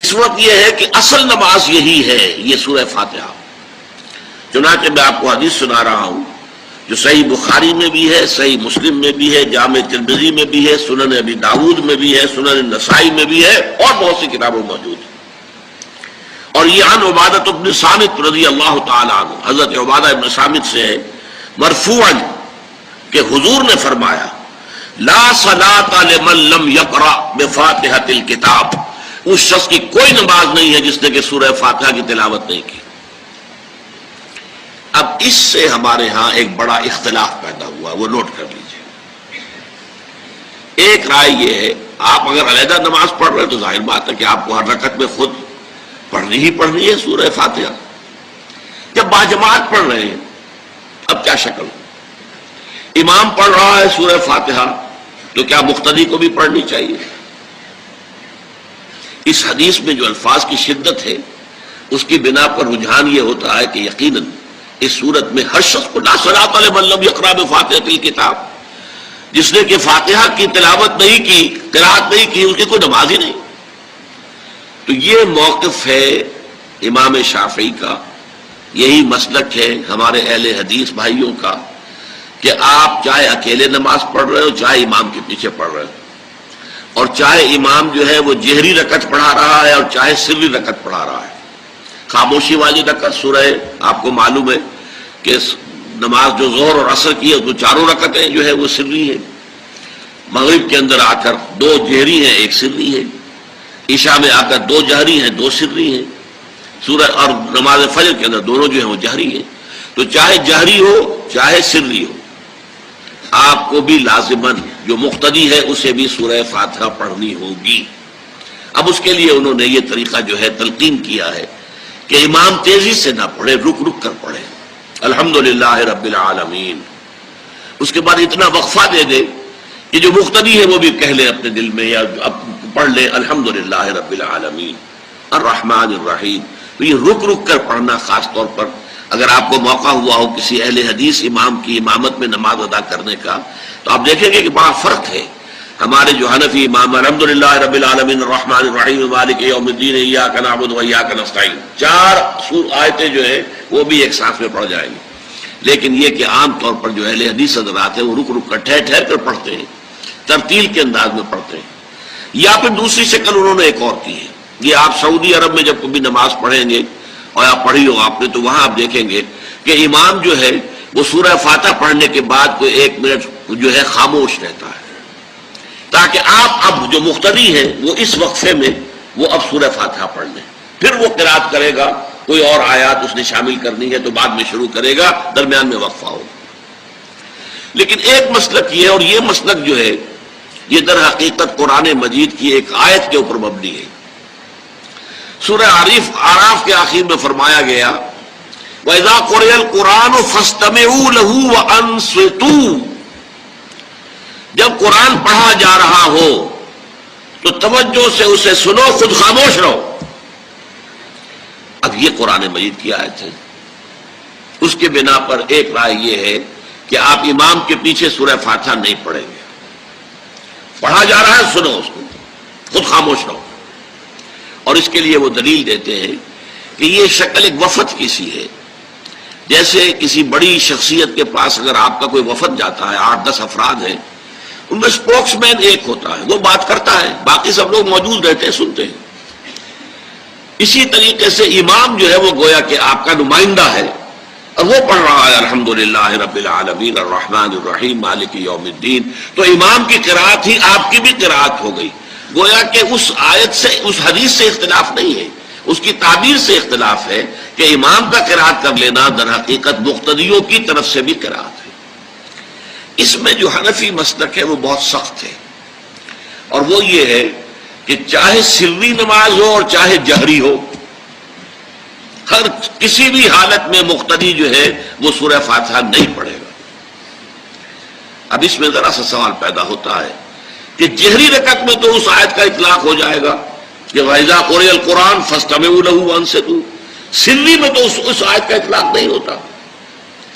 اس وقت یہ ہے کہ اصل نماز یہی ہے، یہ سورہ فاتحہ۔ چنانچہ میں آپ کو حدیث سنا رہا ہوں جو صحیح بخاری میں بھی ہے، صحیح مسلم میں بھی ہے، جامع ترمذی میں بھی ہے، سنن ابی داود میں بھی ہے، سنن نسائی میں بھی ہے، اور بہت سی کتابوں میں موجود ہے۔ اور یہ عن عبادہ بن صامت رضی اللہ تعالی عنہ، حضرت عبادہ بن صامت سے ہے مرفوعا کہ حضور نے فرمایا لا صلاۃ لمن لم یقرأ بفاتحۃ الکتاب، اس شخص کی کوئی نماز نہیں ہے جس نے کہ سورہ فاتحہ کی تلاوت نہیں کی۔ اب اس سے ہمارے ہاں ایک بڑا اختلاف پیدا ہوا، وہ نوٹ کر لیجئے۔ ایک رائے یہ ہے آپ اگر علیحدہ نماز پڑھ رہے ہیں تو ظاہر بات ہے کہ آپ کو ہر رکعت میں خود پڑھنی ہی پڑھنی ہے سورہ فاتحہ۔ جب باجماعت پڑھ رہے ہیں اب کیا شکل، امام پڑھ رہا ہے سورہ فاتحہ تو کیا مقتدی کو بھی پڑھنی چاہیے؟ اس حدیث میں جو الفاظ کی شدت ہے اس کی بنا پر رجحان یہ ہوتا ہے کہ یقیناً اس صورت میں ہر شخص کو لا صلاۃ لمن لم یقرأ بفاتحۃ الکتاب، جس نے کہ فاتحہ کی تلاوت نہیں کی، قرأت نہیں کی، اس کی کوئی نماز ہی نہیں۔ تو یہ موقف ہے امام شافعی کا، یہی مسلک ہے ہمارے اہل حدیث بھائیوں کا کہ آپ چاہے اکیلے نماز پڑھ رہے ہو، چاہے امام کے پیچھے پڑھ رہے ہو، اور چاہے امام جو ہے وہ جہری رکعت پڑھا رہا ہے اور چاہے سری رکعت پڑھا رہا ہے۔ خاموشی والی رکعت سورہ آپ کو معلوم ہے کہ نماز جو ظہر اور عصر کی ہے تو چاروں رکعتیں جو ہے وہ سری ہیں، مغرب کے اندر آ کر دو جہری ہیں ایک سری ہے، عشاء میں آ کر دو جہری ہیں دو سری ہیں، سورہ اور نماز فجر کے اندر دونوں جو ہیں وہ جہری ہیں۔ تو چاہے جہری ہو چاہے سری ہو، آپ کو بھی لازماً جو مقتدی ہے اسے بھی سورہ فاتحہ پڑھنی ہوگی۔ اب اس کے لیے انہوں نے یہ طریقہ جو ہے تلقین کیا ہے کہ امام تیزی سے نہ پڑھے، رک رک کر پڑھے الحمدللہ رب العالمین، اس کے بعد اتنا وقفہ دے دے کہ جو مقتدی ہے وہ بھی کہہ لے اپنے دل میں یا پڑھ لے الحمدللہ رب العالمین الرحمن الرحیم۔ تو یہ رک رک کر پڑھنا، خاص طور پر اگر آپ کو موقع ہوا ہو کسی اہل حدیث امام کی امامت میں نماز ادا کرنے کا، تو آپ دیکھیں گے کہ بڑا فرق ہے۔ ہمارے جو حنفی امام الحمدللہ رب العالمین الرحمن الرحیم مالک یوم الدین ایاک نعبد و ایاک نستعین، چار آیتیں جو ہیں وہ بھی ایک ساتھ میں پڑھ جائیں گے، لیکن یہ کہ عام طور پر جو اہل حدیث حضرات ہیں وہ رک رک کر ٹھہر ٹھہر کر پڑھتے ہیں، ترتیل کے انداز میں پڑھتے ہیں۔ یا پھر دوسری شکل انہوں نے ایک اور کی ہے، یہ آپ سعودی عرب میں جب کبھی نماز پڑھیں گے اور آپ پڑھی ہو آپ نے، تو وہاں آپ دیکھیں گے کہ امام جو ہے وہ سورہ فاتحہ پڑھنے کے بعد کوئی ایک منٹ جو ہے خاموش رہتا ہے، تاکہ آپ اب جو مقتدی ہیں وہ اس وقفے میں وہ اب سورہ فاتحہ پڑھ لیں، پھر وہ قرات کرے گا، کوئی اور آیات اس نے شامل کرنی ہے تو بعد میں شروع کرے گا، درمیان میں وقفہ ہوگا۔ لیکن ایک مسلک یہ ہے، اور یہ مسلک جو ہے یہ در حقیقت قرآن مجید کی ایک آیت کے اوپر مبنی ہے۔ سورہ اعراف کے آخر میں فرمایا گیا وَإِذَا قُرِئَ الْقُرْآنُ فَاسْتَمِعُوا لَهُ وَأَنصِتُوا، جب قرآن پڑھا جا رہا ہو تو توجہ سے اسے سنو، خود خاموش رہو۔ اب یہ قرآن مجید کی آیت ہے، اس کے بنا پر ایک رائے یہ ہے کہ آپ امام کے پیچھے سورہ فاتحہ نہیں پڑھیں گے، پڑھا جا رہا ہے سنو اس کو، خود خاموش رہو۔ اور اس کے لیے وہ دلیل دیتے ہیں کہ یہ شکل ایک وفد کی سی ہے، جیسے کسی بڑی شخصیت کے پاس اگر آپ کا کوئی وفد جاتا ہے، 8-10 افراد ہیں، ان میں اسپوکس مین ایک ہوتا ہے، وہ بات کرتا ہے، باقی سب لوگ موجود رہتے ہیں، سنتے ہیں۔ اسی طریقے سے امام جو ہے وہ گویا کہ آپ کا نمائندہ ہے، اور وہ پڑھ رہا ہے الحمدللہ رب العالمین الرحمن الرحیم مالک یوم الدین، تو امام کی قرات ہی آپ کی بھی قرات ہو گئی۔ گویا کہ اس آیت سے، اس حدیث سے اختلاف نہیں ہے، اس کی تعبیر سے اختلاف ہے کہ امام کا قرات کر لینا در حقیقت مقتدیوں کی طرف سے بھی قرات ہے۔ اس میں جو حنفی مسلک ہے وہ بہت سخت ہے، اور وہ یہ ہے کہ چاہے سری نماز ہو اور چاہے جہری ہو، ہر کسی بھی حالت میں مقتدی جو ہے وہ سورہ فاتحہ نہیں پڑھے گا۔ اب اس میں ذرا سا سوال پیدا ہوتا ہے کہ جہری رکعت میں تو اس آیت کا اطلاق ہو جائے گا کہ وَإِذَا قُرِئَ الْقُرْآنُ فَاسْتَمِعُوا لَهُ وَأَنصِتُوا، سری میں تو اس آیت کا اطلاق نہیں ہوتا۔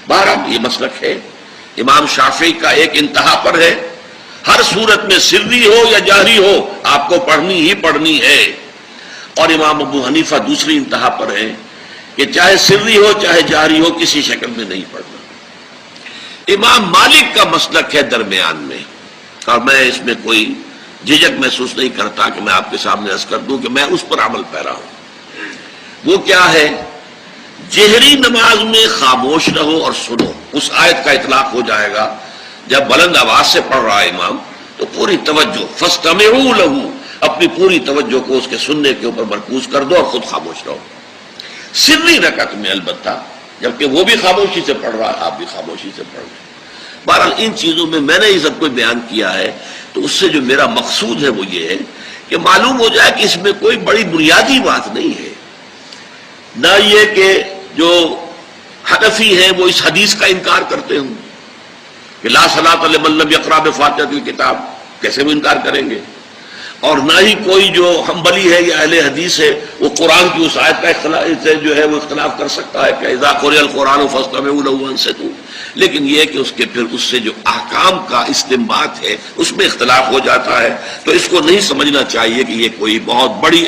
بہرحال یہ مسلک ہے امام شافعی کا، ایک انتہا پر ہے، ہر صورت میں سری ہو یا جہری ہو آپ کو پڑھنی ہی پڑھنی ہے۔ اور امام ابو حنیفہ دوسری انتہا پر ہیں کہ چاہے سری ہو چاہے جاری ہو کسی شکل میں نہیں پڑھنا۔ امام مالک کا مسلک ہے درمیان میں، اور میں اس میں کوئی جھجک محسوس نہیں کرتا کہ میں آپ کے سامنے عرض کر دوں کہ میں اس پر عمل پیرا ہوں۔ وہ کیا ہے؟ جہری نماز میں خاموش رہو اور سنو، اس آیت کا اطلاق ہو جائے گا جب بلند آواز سے پڑھ رہا ہے امام تو پوری توجہ، فاستمعوا لہ، اپنی پوری توجہ کو اس کے سننے کے اوپر مرکوز کر دو اور خود خاموش رہو۔ سری رکعت میں البتہ جبکہ وہ بھی خاموشی سے پڑھ رہا ہے، آپ بھی خاموشی سے پڑھ رہے ہیں۔ بہرحال ان چیزوں میں نے یہ سب کوئی بیان کیا ہے تو اس سے جو میرا مقصود ہے وہ یہ ہے کہ معلوم ہو جائے کہ اس میں کوئی بڑی بنیادی بات نہیں ہے، نہ یہ کہ جو حنفی ہیں وہ اس حدیث کا انکار کرتے ہوں کہ لا صلاۃ لمن لم یقرأ بفاتحۃ الکتاب، کیسے وہ انکار کریں گے؟ اور نہ ہی کوئی جو حنبلی ہے یا اہل حدیث ہے وہ قرآن کی اس آیت کا اختلاف سے جو ہے وہ اختلاف کر سکتا ہے کہ اذا قرئ القرآن فاستمعوا له وانصتوا، لیکن یہ کہ اس کے پھر اس سے جو احکام کا استنباط ہے اس میں اختلاف ہو جاتا ہے، تو اس کو نہیں سمجھنا چاہیے کہ یہ کوئی بہت بڑی